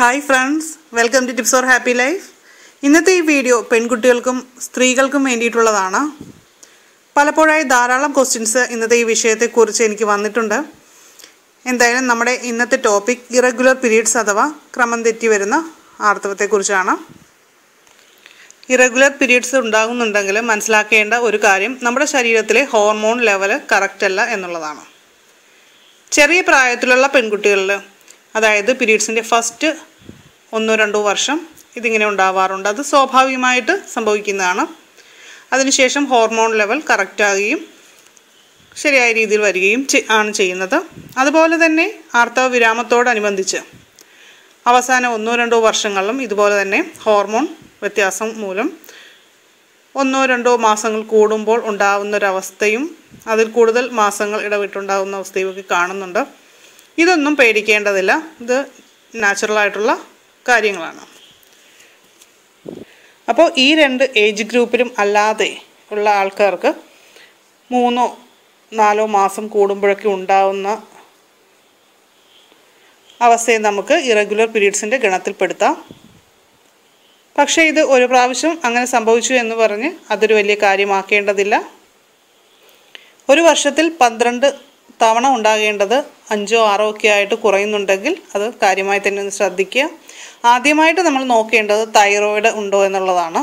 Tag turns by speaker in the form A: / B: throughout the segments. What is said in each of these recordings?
A: Hi friends, welcome to tips for happy life. ഇന്നത്തെ ഈ video പെൺകുട്ടികൾക്കും സ്ത്രീകൾക്കും വേണ്ടിയിട്ടുള്ളതാണ്. പലപ്പോഴായി ധാരാളം ക്വസ്റ്റ്യൻസ് ഇന്നത്തെ ഈ വിഷയത്തെക്കുറിച്ച് എനിക്ക് വന്നിട്ടുണ്ട്. എന്തായാലും നമ്മുടെ ഇന്നത്തെ ടോപ്പിക് ഇറഗുലർ പീരീഡ്സ് അഥവാ ക്രമം തെറ്റി വരുന്ന ആർത്തവത്തെക്കുറിച്ചാണ്. ഇറഗുലർ പീരീഡ്സ് ഉണ്ടാകുന്നുണ്ടെങ്കിൽ മനസ്സിലാക്കേണ്ട ഒരു കാര്യം നമ്മുടെ ശരീരത്തിലെ ഹോർമോൺ ലെവൽ കറക്റ്റ് അല്ല എന്നുള്ളതാണ്. ചെറിയ പ്രായത്തിലുള്ള പെൺകുട്ടികളിൽ, അതായത് പീരീഡ്സിൻ്റെ ഫസ്റ്റ് 1-2 വർഷം ഇതിങ്ങനെ ഉണ്ടാവാറുണ്ട്. അത് സ്വാഭാവികമായിട്ട് സംഭവിക്കുന്നതാണ്. അതിനുശേഷം ഹോർമോൺ ലെവൽ കറക്റ്റാകുകയും ശരിയായ രീതിയിൽ വരികയും ആണ് ചെയ്യുന്നത്. അതുപോലെ തന്നെ ആർത്തവ വിരാമത്തോടനുബന്ധിച്ച് അവസാന 1-2 വർഷങ്ങളിലും ഇതുപോലെ തന്നെ ഹോർമോൺ വ്യത്യാസം മൂലം 1-2 മാസങ്ങൾ കൂടുമ്പോൾ ഉണ്ടാകുന്നൊരവസ്ഥയും അതിൽ കൂടുതൽ മാസങ്ങൾ ഇടവിട്ടുണ്ടാകുന്ന അവസ്ഥയും ഒക്കെ കാണുന്നുണ്ട്. ഇതൊന്നും പേടിക്കേണ്ടതില്ല. ഇത് നാച്ചുറലായിട്ടുള്ള കാര്യങ്ങളാണ്. അപ്പോൾ ഈ 2 ഏജ് ഗ്രൂപ്പിലും അല്ലാതെ ഉള്ള ആൾക്കാർക്ക് 3-4 മാസം കൂടുമ്പോഴൊക്കെ ഉണ്ടാവുന്ന അവസ്ഥയെ നമുക്ക് ഇറഗുലർ പീരീഡ്സിൻ്റെ ഗണത്തിൽപ്പെടുത്താം. പക്ഷേ ഇത് ഒരു പ്രാവശ്യം അങ്ങനെ സംഭവിച്ചു എന്ന് പറഞ്ഞ് അതൊരു വലിയ കാര്യമാക്കേണ്ടതില്ല. ഒരു വർഷത്തിൽ 12 തവണ ഉണ്ടാകേണ്ടത് 5-6 ഒക്കെ ആയിട്ട് കുറയുന്നുണ്ടെങ്കിൽ അത് കാര്യമായി തന്നെ ഒന്ന് ശ്രദ്ധിക്കുക. ആദ്യമായിട്ട് നമ്മൾ നോക്കേണ്ടത് തൈറോയിഡ് ഉണ്ടോ എന്നുള്ളതാണ്.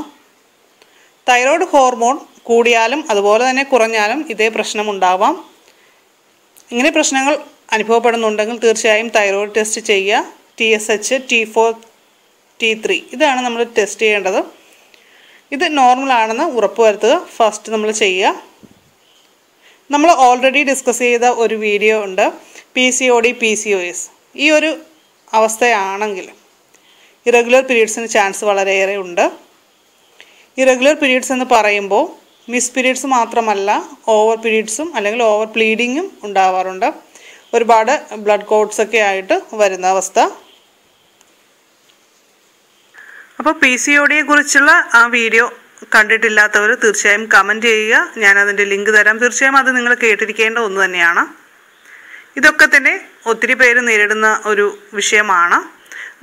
A: തൈറോയ്ഡ് ഹോർമോൺ കൂടിയാലും അതുപോലെ തന്നെ കുറഞ്ഞാലും ഇതേ പ്രശ്നം ഉണ്ടാവാം. ഇങ്ങനെ പ്രശ്നങ്ങൾ അനുഭവപ്പെടുന്നുണ്ടെങ്കിൽ തീർച്ചയായും തൈറോയ്ഡ് ടെസ്റ്റ് ചെയ്യുക. TSH, T4, T3 ഇതാണ് നമ്മൾ ടെസ്റ്റ് ചെയ്യേണ്ടത്. ഇത് നോർമലാണെന്ന് ഉറപ്പുവരുത്തുക. ഫസ്റ്റ് നമ്മൾ ചെയ്യുക. നമ്മൾ ഓൾറെഡി ഡിസ്കസ് ചെയ്ത ഒരു വീഡിയോ ഉണ്ട്, PCOD, PCOS. ഈ ഒരു അവസ്ഥയാണെങ്കിൽ ഇറഗുലർ പീരീഡ്സിന് ചാൻസ് വളരെയേറെ ഉണ്ട്. ഇറഗുലർ പീരീഡ്സ് എന്ന് പറയുമ്പോൾ മിസ് പീരീഡ്സ് മാത്രമല്ല, ഓവർ പീരീഡ്സും അല്ലെങ്കിൽ ഓവർ ബ്ലീഡിങ്ങും ഉണ്ടാവാറുണ്ട്. ഒരുപാട് ബ്ലഡ് ക്ലോട്ട്സ് ഒക്കെ ആയിട്ട് വരുന്ന അവസ്ഥ. അപ്പോൾ PCODയെ കുറിച്ചുള്ള ആ വീഡിയോ കണ്ടിട്ടില്ലാത്തവർ തീർച്ചയായും കമൻറ്റ് ചെയ്യുക. ഞാനതിൻ്റെ ലിങ്ക് തരാം. തീർച്ചയായും അത് നിങ്ങൾ കേട്ടിരിക്കേണ്ട ഒന്ന് തന്നെയാണ്. ഇതൊക്കെ തന്നെ ഒത്തിരി പേര് നേരിടുന്ന ഒരു വിഷയമാണ്.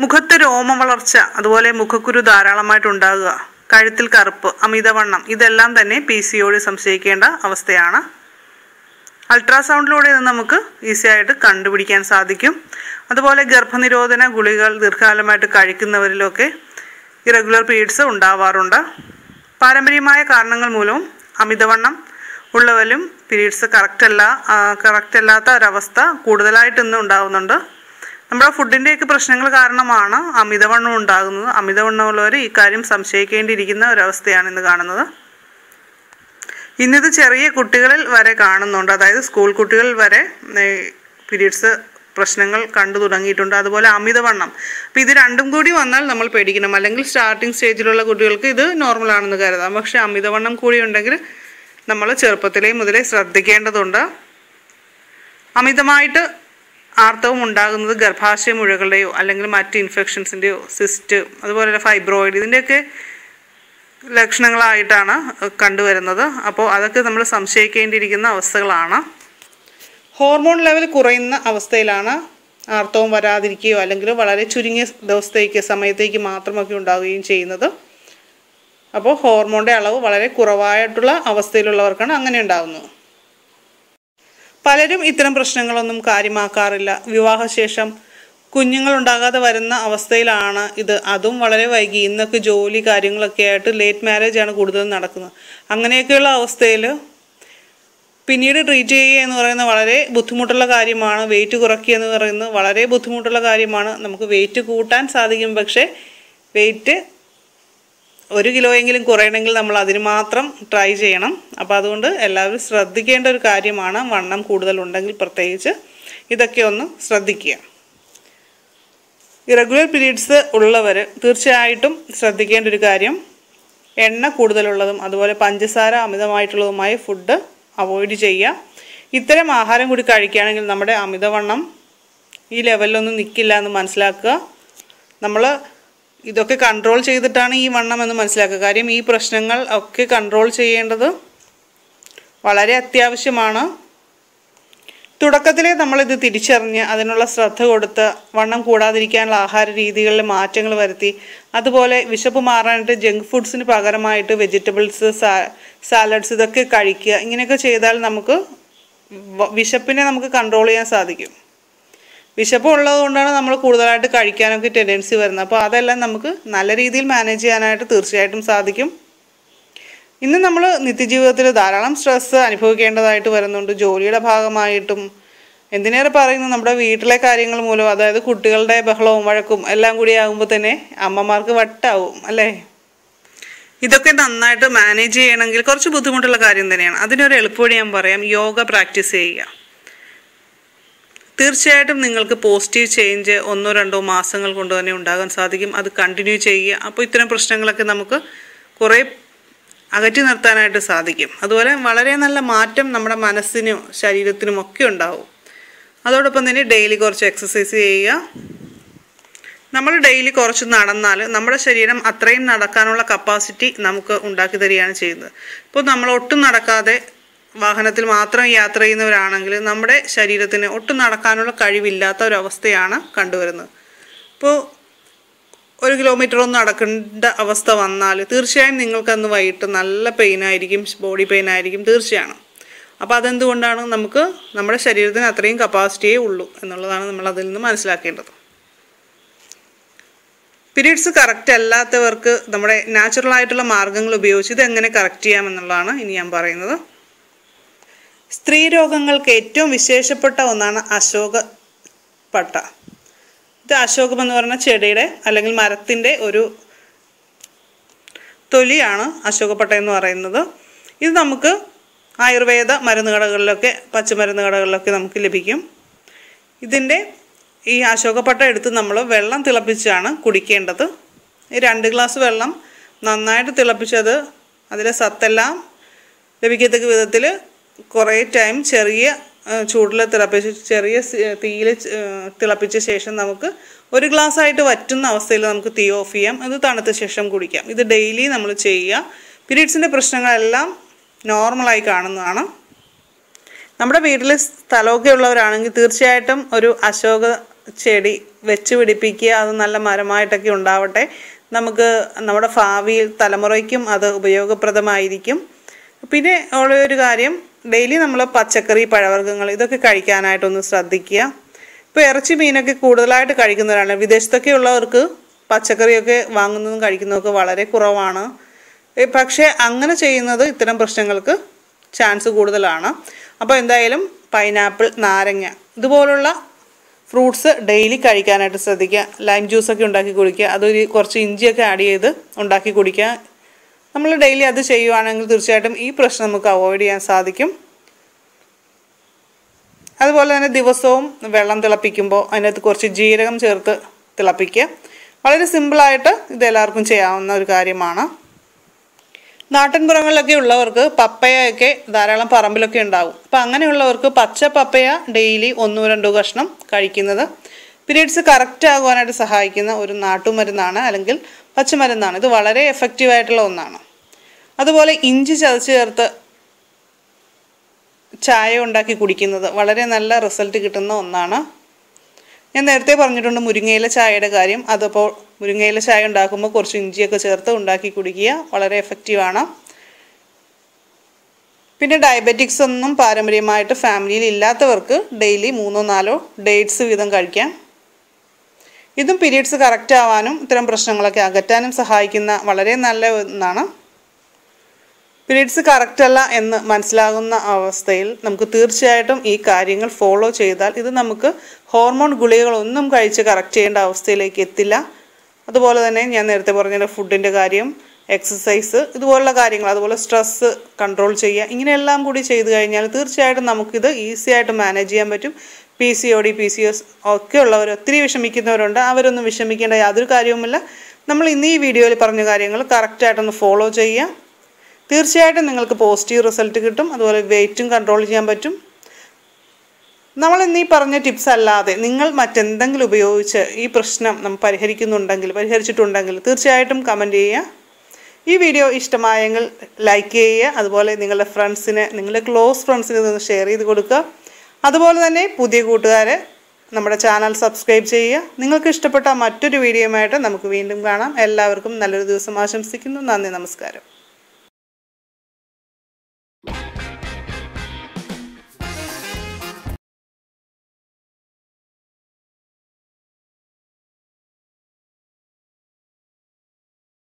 A: മുഖത്ത് രോമ വളർച്ച, അതുപോലെ മുഖക്കുരു ധാരാളമായിട്ടുണ്ടാകുക, കഴുത്തിൽ കറുപ്പ്, അമിതവണ്ണം, ഇതെല്ലാം തന്നെ PCOD സംശയിക്കേണ്ട അവസ്ഥയാണ്. അൾട്രാസൗണ്ടിലൂടെ ഇത് നമുക്ക് ഈസി ആയിട്ട് കണ്ടുപിടിക്കാൻ സാധിക്കും. അതുപോലെ ഗർഭനിരോധന ഗുളികൾ ദീർഘകാലമായിട്ട് കഴിക്കുന്നവരിലൊക്കെ ഇറഗുലർ പീരീഡ്സ് ഉണ്ടാവാറുണ്ട്. പാരമ്പര്യമായ കാരണങ്ങൾ മൂലവും അമിതവണ്ണം ഉള്ളവരും പീരീഡ്സ് കറക്റ്റ് അല്ലാത്ത ഒരവസ്ഥ കൂടുതലായിട്ടൊന്നും ഉണ്ടാകുന്നുണ്ട്. നമ്മുടെ ഫുഡിൻ്റെയൊക്കെ പ്രശ്നങ്ങൾ കാരണമാണ് അമിതവണ്ണം ഉണ്ടാകുന്നത്. അമിതവണ്ണമുള്ളവർ ഈ കാര്യം സംശയിക്കേണ്ടിയിരിക്കുന്ന ഒരവസ്ഥയാണ് ഇന്ന് കാണുന്നത്. ഇന്നിത് ചെറിയ കുട്ടികളിൽ വരെ കാണുന്നുണ്ട്. അതായത് സ്കൂൾ കുട്ടികളിൽ വരെ പീരീഡ്സ് പ്രശ്നങ്ങൾ കണ്ടു തുടങ്ങിയിട്ടുണ്ട്. അതുപോലെ അമിതവണ്ണം. അപ്പോൾ ഇത് രണ്ടും കൂടി വന്നാൽ നമ്മൾ പേടിക്കണം. അല്ലെങ്കിൽ സ്റ്റാർട്ടിങ് സ്റ്റേജിലുള്ള കുട്ടികൾക്ക് ഇത് നോർമലാണെന്ന് കരുതാം. പക്ഷേ അമിതവണ്ണം കൂടി ഉണ്ടെങ്കിൽ നമ്മൾ ചെറുപ്പത്തിലേ മുതലേ ശ്രദ്ധിക്കേണ്ടതുണ്ട്. അമിതമായിട്ട് ആർത്തവം ഉണ്ടാകുന്നത് ഗർഭാശയ മുഴകളുടെയോ അല്ലെങ്കിൽ മറ്റ് ഇൻഫെക്ഷൻസിൻ്റെയോ, സിസ്റ്റ്, അതുപോലെ ഫൈബ്രോയിഡ്, ഇതിൻ്റെയൊക്കെ ലക്ഷണങ്ങളായിട്ടാണ് കണ്ടുവരുന്നത്. അപ്പോൾ അതൊക്കെ നമ്മൾ സംശയിക്കേണ്ടിയിരിക്കുന്ന അവസ്ഥകളാണ്. ഹോർമോൺ ലെവൽ കുറയുന്ന അവസ്ഥയിലാണ് ആർത്തവം വരാതിരിക്കുകയോ അല്ലെങ്കിൽ വളരെ ചുരുങ്ങിയ സമയത്തേക്ക് മാത്രമൊക്കെ ഉണ്ടാവുകയും ചെയ്യുന്നത്. അപ്പോൾ ഹോർമോണിൻ്റെ അളവ് വളരെ കുറവായിട്ടുള്ള അവസ്ഥയിലുള്ളവർക്കാണ് അങ്ങനെ ഉണ്ടാകുന്നത്. പലരും ഇത്തരം പ്രശ്നങ്ങളൊന്നും കാര്യമാക്കാറില്ല. വിവാഹശേഷം കുഞ്ഞുങ്ങളുണ്ടാകാതെ വരുന്ന അവസ്ഥയിലാണ് ഇത്. അതും വളരെ വൈകി. ഇന്നൊക്കെ ജോലി കാര്യങ്ങളൊക്കെ ആയിട്ട് ലേറ്റ് മാരേജ് ആണ് കൂടുതൽ നടക്കുന്നത്. അങ്ങനെയൊക്കെയുള്ള അവസ്ഥയിൽ പിന്നീട് ട്രീറ്റ് ചെയ്യുക എന്ന് പറയുന്നത് വളരെ ബുദ്ധിമുട്ടുള്ള കാര്യമാണ്. വെയിറ്റ് കുറയ്ക്കുക എന്ന് പറയുന്നത് വളരെ ബുദ്ധിമുട്ടുള്ള കാര്യമാണ്. നമുക്ക് വെയിറ്റ് കൂട്ടാൻ സാധിക്കും, പക്ഷേ വെയിറ്റ് 1 കിലോയെങ്കിലും കുറയണമെങ്കിൽ നമ്മൾ അതിന് മാത്രം ട്രൈ ചെയ്യണം. അപ്പോൾ അതുകൊണ്ട് എല്ലാവരും ശ്രദ്ധിക്കേണ്ട ഒരു കാര്യമാണ്. വണ്ണം കൂടുതലുണ്ടെങ്കിൽ പ്രത്യേകിച്ച് ഇതൊക്കെ ഒന്ന് ശ്രദ്ധിക്കുക. ഇറഗുലർ പീരീഡ്സ് ഉള്ളവർ തീർച്ചയായിട്ടും ശ്രദ്ധിക്കേണ്ട ഒരു കാര്യം, എണ്ണ കൂടുതലുള്ളതും അതുപോലെ പഞ്ചസാര അമിതമായിട്ടുള്ളതുമായ ഫുഡ് അവോയ്ഡ് ചെയ്യുക. ഇത്തരം ആഹാരം കൂടി കഴിക്കുകയാണെങ്കിൽ നമ്മുടെ അമിതവണ്ണം ഈ ലെവലിലൊന്നും നിൽക്കില്ല എന്ന് മനസ്സിലാക്കുക. നമ്മൾ ഇതൊക്കെ കൺട്രോൾ ചെയ്തിട്ടാണ് ഈ വണ്ണം എന്ന് മനസ്സിലാക്കുക. കാര്യം ഈ പ്രശ്നങ്ങൾ ഒക്കെ കൺട്രോൾ ചെയ്യേണ്ടത് വളരെ അത്യാവശ്യമാണ്. തുടക്കത്തിലേ നമ്മളിത് തിരിച്ചറിഞ്ഞ് അതിനുള്ള ശ്രദ്ധ കൊടുത്ത് വണ്ണം കൂടാതിരിക്കാനുള്ള ആഹാര രീതികളിൽ മാറ്റങ്ങൾ വരുത്തി, അതുപോലെ വിശപ്പ് മാറാനായിട്ട് ജങ്ക് ഫുഡ്സിന് പകരമായിട്ട് വെജിറ്റബിൾസ്, സാലഡ്സ് ഇതൊക്കെ കഴിക്കുക. ഇങ്ങനെയൊക്കെ ചെയ്താൽ നമുക്ക് വിശപ്പിനെ നമുക്ക് കൺട്രോൾ ചെയ്യാൻ സാധിക്കും. വിശപ്പ് ഉള്ളത് കൊണ്ടാണ് നമ്മൾ കൂടുതലായിട്ട് കഴിക്കാനൊക്കെ ടെൻഡൻസി വരുന്നത്. അപ്പോൾ അതെല്ലാം നമുക്ക് നല്ല രീതിയിൽ മാനേജ് ചെയ്യാനായിട്ട് തീർച്ചയായിട്ടും സാധിക്കും. ഇന്ന് നമ്മൾ നിത്യജീവിതത്തിൽ ധാരാളം സ്ട്രെസ്സ് അനുഭവിക്കേണ്ടതായിട്ട് വരുന്നുണ്ട്. ജോലിയുടെ ഭാഗമായിട്ടും എന്തിനേറെ പറയുന്നു, നമ്മുടെ വീട്ടിലെ കാര്യങ്ങൾ മൂലം, അതായത് കുട്ടികളുടെ ബഹളവും വഴക്കും എല്ലാം കൂടി ആകുമ്പോൾ തന്നെ അമ്മമാർക്ക് വട്ടാവും അല്ലേ. ഇതൊക്കെ നന്നായിട്ട് മാനേജ് ചെയ്യണമെങ്കിൽ കുറച്ച് ബുദ്ധിമുട്ടുള്ള കാര്യം തന്നെയാണ്. അതിനൊരു എളുപ്പവഴി ഞാൻ പറയാം, യോഗ പ്രാക്ടീസ് ചെയ്യുക. തീർച്ചയായിട്ടും നിങ്ങൾക്ക് പോസിറ്റീവ് ചേഞ്ച് 1-2 മാസങ്ങൾ കൊണ്ട് തന്നെ ഉണ്ടാകാൻ സാധിക്കും. അത് കണ്ടിന്യൂ ചെയ്യുക. അപ്പോൾ ഇത്തരം പ്രശ്നങ്ങളൊക്കെ നമുക്ക് കുറേ അകറ്റി നിർത്താനായിട്ട് സാധിക്കും. അതുപോലെ വളരെ നല്ല മാറ്റം നമ്മുടെ മനസ്സിനും ശരീരത്തിനും ഒക്കെ ഉണ്ടാവും. അതോടൊപ്പം തന്നെ ഡെയിലി കുറച്ച് എക്സസൈസ് ചെയ്യുക. നമ്മൾ ഡെയിലി കുറച്ച് നടന്നാൽ നമ്മുടെ ശരീരം അത്രയും നടക്കാനുള്ള കപ്പാസിറ്റി നമുക്ക് ഉണ്ടാക്കി തരികയാണ് ചെയ്യുന്നത്. ഇപ്പോൾ നമ്മൾ ഒട്ടും നടക്കാതെ വാഹനത്തിൽ മാത്രം യാത്ര ചെയ്യുന്നവരാണെങ്കിൽ നമ്മുടെ ശരീരത്തിന് ഒട്ടും നടക്കാനുള്ള കഴിവില്ലാത്ത ഒരവസ്ഥയാണ് കണ്ടുവരുന്നത്. ഇപ്പോൾ 1 കിലോമീറ്ററൊന്നും നടക്കേണ്ട അവസ്ഥ വന്നാൽ തീർച്ചയായും നിങ്ങൾക്കന്ന് വൈകിട്ട് നല്ല പെയിനായിരിക്കും, ബോഡി പെയിൻ ആയിരിക്കും തീർച്ചയാണ്. അപ്പോൾ അതെന്തുകൊണ്ടാണ്, നമുക്ക് നമ്മുടെ ശരീരത്തിന് അത്രയും കപ്പാസിറ്റിയേ ഉള്ളൂ എന്നുള്ളതാണ് നമ്മൾ അതിൽ നിന്ന് മനസ്സിലാക്കേണ്ടത്. പീരീഡ്സ് കറക്റ്റ് അല്ലാത്തവർക്ക് നമ്മുടെ നാച്ചുറലായിട്ടുള്ള മാർഗ്ഗങ്ങൾ ഉപയോഗിച്ച് ഇതെങ്ങനെ കറക്റ്റ് ചെയ്യാമെന്നുള്ളതാണ് ഇനി ഞാൻ പറയുന്നത്. സ്ത്രീ രോഗങ്ങൾക്ക് ഏറ്റവും വിശേഷപ്പെട്ട ഒന്നാണ് അശോകപ്പട്ട. ഇത് അശോകം എന്ന് പറഞ്ഞ ചെടിയുടെ അല്ലെങ്കിൽ മരത്തിൻ്റെ ഒരു തൊലിയാണ് അശോകപ്പട്ട എന്ന് പറയുന്നത്. ഇത് നമുക്ക് ആയുർവേദ മരുന്ന് കടകളിലൊക്കെ, പച്ചമരുന്ന് കടകളിലൊക്കെ നമുക്ക് ലഭിക്കും. ഈ അശോകപ്പട്ട എടുത്ത് നമ്മൾ വെള്ളം തിളപ്പിച്ചാണ് കുടിക്കേണ്ടത്. 2 ഗ്ലാസ് വെള്ളം നന്നായിട്ട് തിളപ്പിച്ചത് അതിലെ സത്തെല്ലാം ലഭിക്കത്തക്ക വിധത്തിൽ കുറേ ടൈം ചെറിയ ചൂടിൽ തിളപ്പിച്ച്, ചെറിയ തീയിൽ തിളപ്പിച്ച ശേഷം നമുക്ക് 1 ഗ്ലാസ് ആയിട്ട് വറ്റുന്ന അവസ്ഥയിൽ നമുക്ക് തീ ഓഫ് ചെയ്യാം. അത് തണുത്ത ശേഷം കുടിക്കാം. ഇത് ഡെയിലി നമ്മൾ ചെയ്യുക. പീരീഡ്സിൻ്റെ പ്രശ്നങ്ങളെല്ലാം നോർമലായി കാണുന്നതാണ്. നമ്മുടെ വീട്ടിൽ സ്ഥലമൊക്കെ ഉള്ളവരാണെങ്കിൽ തീർച്ചയായിട്ടും ഒരു അശോക ചെടി വെച്ച് പിടിപ്പിക്കുക. അത് നല്ല മരമായിട്ടൊക്കെ ഉണ്ടാവട്ടെ. നമുക്ക് നമ്മുടെ ഭാവിയിൽ തലമുറയ്ക്കും അത് ഉപയോഗപ്രദമായിരിക്കും. പിന്നെ ഉള്ളൊരു കാര്യം, ഡെയിലി നമ്മൾ പച്ചക്കറി, പഴവർഗ്ഗങ്ങൾ ഇതൊക്കെ കഴിക്കാനായിട്ടൊന്ന് ശ്രദ്ധിക്കുക. ഇപ്പോൾ ഇറച്ചി, മീനൊക്കെ കൂടുതലായിട്ട് കഴിക്കുന്നവരാണ്. വിദേശത്തൊക്കെ ഉള്ളവർക്ക് പച്ചക്കറിയൊക്കെ വാങ്ങുന്നതും കഴിക്കുന്നതൊക്കെ വളരെ കുറവാണ്. പക്ഷേ അങ്ങനെ ചെയ്യുന്നത് ഇത്തരം പ്രശ്നങ്ങൾക്ക് ചാൻസ് കൂടുതലാണ്. അപ്പോൾ എന്തായാലും പൈനാപ്പിൾ, നാരങ്ങ ഇതുപോലുള്ള ഫ്രൂട്ട്സ് ഡെയിലി കഴിക്കാനായിട്ട് ശ്രദ്ധിക്കുക. ലൈം ജ്യൂസൊക്കെ ഉണ്ടാക്കി കുടിക്കുക. അതൊരു കുറച്ച് ഇഞ്ചിയൊക്കെ ആഡ് ചെയ്ത് ഉണ്ടാക്കി കുടിക്കുക. നമ്മൾ ഡെയിലി അത് ചെയ്യുവാണെങ്കിൽ തീർച്ചയായിട്ടും ഈ പ്രശ്നം നമുക്ക് അവോയ്ഡ് ചെയ്യാൻ സാധിക്കും. അതുപോലെ തന്നെ ദിവസവും വെള്ളം തിളപ്പിക്കുമ്പോൾ അതിനകത്ത് കുറച്ച് ജീരകം ചേർത്ത് തിളപ്പിക്കുക. വളരെ സിമ്പിളായിട്ട് ഇതെല്ലാവർക്കും ചെയ്യാവുന്ന ഒരു കാര്യമാണ്. നാട്ടിൻപുറങ്ങളിലൊക്കെ ഉള്ളവർക്ക് പപ്പയൊക്കെ ധാരാളം പറമ്പിലൊക്കെ ഉണ്ടാകും. അപ്പോൾ അങ്ങനെയുള്ളവർക്ക് പച്ച പപ്പയ ഡെയിലി 1-2 കഷ്ണം കഴിക്കുന്നത് പീരീഡ്സ് കറക്റ്റ് ആകുവാനായിട്ട് സഹായിക്കുന്ന ഒരു നാട്ടുമരുന്നാണ്, അല്ലെങ്കിൽ പച്ചമരുന്നാണ്. ഇത് വളരെ എഫക്റ്റീവായിട്ടുള്ള ഒന്നാണ്. അതുപോലെ ഇഞ്ചി ചതച്ച് ചേർത്ത് ചായ ഉണ്ടാക്കി കുടിക്കുന്നത് വളരെ നല്ല റിസൾട്ട് കിട്ടുന്ന ഒന്നാണ്. ഞാൻ നേരത്തെ പറഞ്ഞിട്ടുണ്ട് മുരിങ്ങയില ചായയുടെ കാര്യം. അതപ്പോൾ മുരിങ്ങയില ചായ ഉണ്ടാക്കുമ്പോൾ കുറച്ച് ഇഞ്ചിയൊക്കെ ചേർത്ത് ഉണ്ടാക്കി കുടിക്കുക. വളരെ എഫക്റ്റീവാണ്. പിന്നെ ഡയബറ്റിക്സ് ഒന്നും പാരമ്പര്യമായിട്ട് ഫാമിലിയിൽ ഇല്ലാത്തവർക്ക് ഡെയിലി 3-4 ഡേറ്റ്സ് വീതം കഴിക്കാം. ഇതും പീരീഡ്സ് കറക്റ്റ് ആവാനും ഇത്തരം പ്രശ്നങ്ങളൊക്കെ അകറ്റാനും സഹായിക്കുന്ന വളരെ നല്ല ഒന്നാണ്. പീരീഡ്സ് കറക്റ്റ് അല്ല എന്ന് മനസ്സിലാകുന്ന അവസ്ഥയിൽ നമുക്ക് തീർച്ചയായിട്ടും ഈ കാര്യങ്ങൾ ഫോളോ ചെയ്താൽ ഇത് നമുക്ക് ഹോർമോൺ ഗുളികകളൊന്നും കഴിച്ച് കറക്റ്റ് ചെയ്യേണ്ട അവസ്ഥയിലേക്ക് എത്തില്ല. അതുപോലെ തന്നെ ഞാൻ നേരത്തെ പറഞ്ഞ ഫുഡിൻ്റെ കാര്യം, എക്സസൈസ് ഇതുപോലുള്ള കാര്യങ്ങൾ, അതുപോലെ സ്ട്രെസ്സ് കൺട്രോൾ ചെയ്യുക, ഇങ്ങനെയെല്ലാം കൂടി ചെയ്തു കഴിഞ്ഞാൽ തീർച്ചയായിട്ടും നമുക്കിത് ഈസി ആയിട്ട് മാനേജ് ചെയ്യാൻ പറ്റും. PCOD, PCOS ഒക്കെ ഉള്ളവർ ഒത്തിരി വിഷമിക്കുന്നവരുണ്ട്. അവരൊന്നും വിഷമിക്കേണ്ട യാതൊരു കാര്യവുമില്ല. നമ്മൾ ഇന്ന് ഈ വീഡിയോയിൽ പറഞ്ഞ കാര്യങ്ങൾ കറക്റ്റായിട്ടൊന്ന് ഫോളോ ചെയ്യുക. തീർച്ചയായിട്ടും നിങ്ങൾക്ക് പോസിറ്റീവ് റിസൾട്ട് കിട്ടും. അതുപോലെ വെയിറ്റും കൺട്രോൾ ചെയ്യാൻ പറ്റും. നമ്മൾ ഇന്ന് ഈ പറഞ്ഞ ടിപ്സ് അല്ലാതെ നിങ്ങൾ മറ്റെന്തെങ്കിലും ഉപയോഗിച്ച് ഈ പ്രശ്നം നമ്മൾ പരിഹരിച്ചിട്ടുണ്ടെങ്കിൽ തീർച്ചയായിട്ടും കമൻറ്റ് ചെയ്യുക. ഈ വീഡിയോ ഇഷ്ടമായെങ്കിൽ ലൈക്ക് ചെയ്യുക. അതുപോലെ നിങ്ങളുടെ ഫ്രണ്ട്സിന്, നിങ്ങളുടെ ക്ലോസ് ഫ്രണ്ട്സിന് ഇതൊന്ന് ഷെയർ ചെയ്ത് കൊടുക്കുക. അതുപോലെ തന്നെ പുതിയ കൂട്ടുകാർ നമ്മുടെ ചാനൽ സബ്സ്ക്രൈബ് ചെയ്യുക. നിങ്ങൾക്ക് ഇഷ്ടപ്പെട്ട മറ്റൊരു വീഡിയോയുമായിട്ട് നമുക്ക് വീണ്ടും കാണാം. എല്ലാവർക്കും നല്ലൊരു ദിവസം ആശംസിക്കുന്നു. നന്ദി, നമസ്കാരം.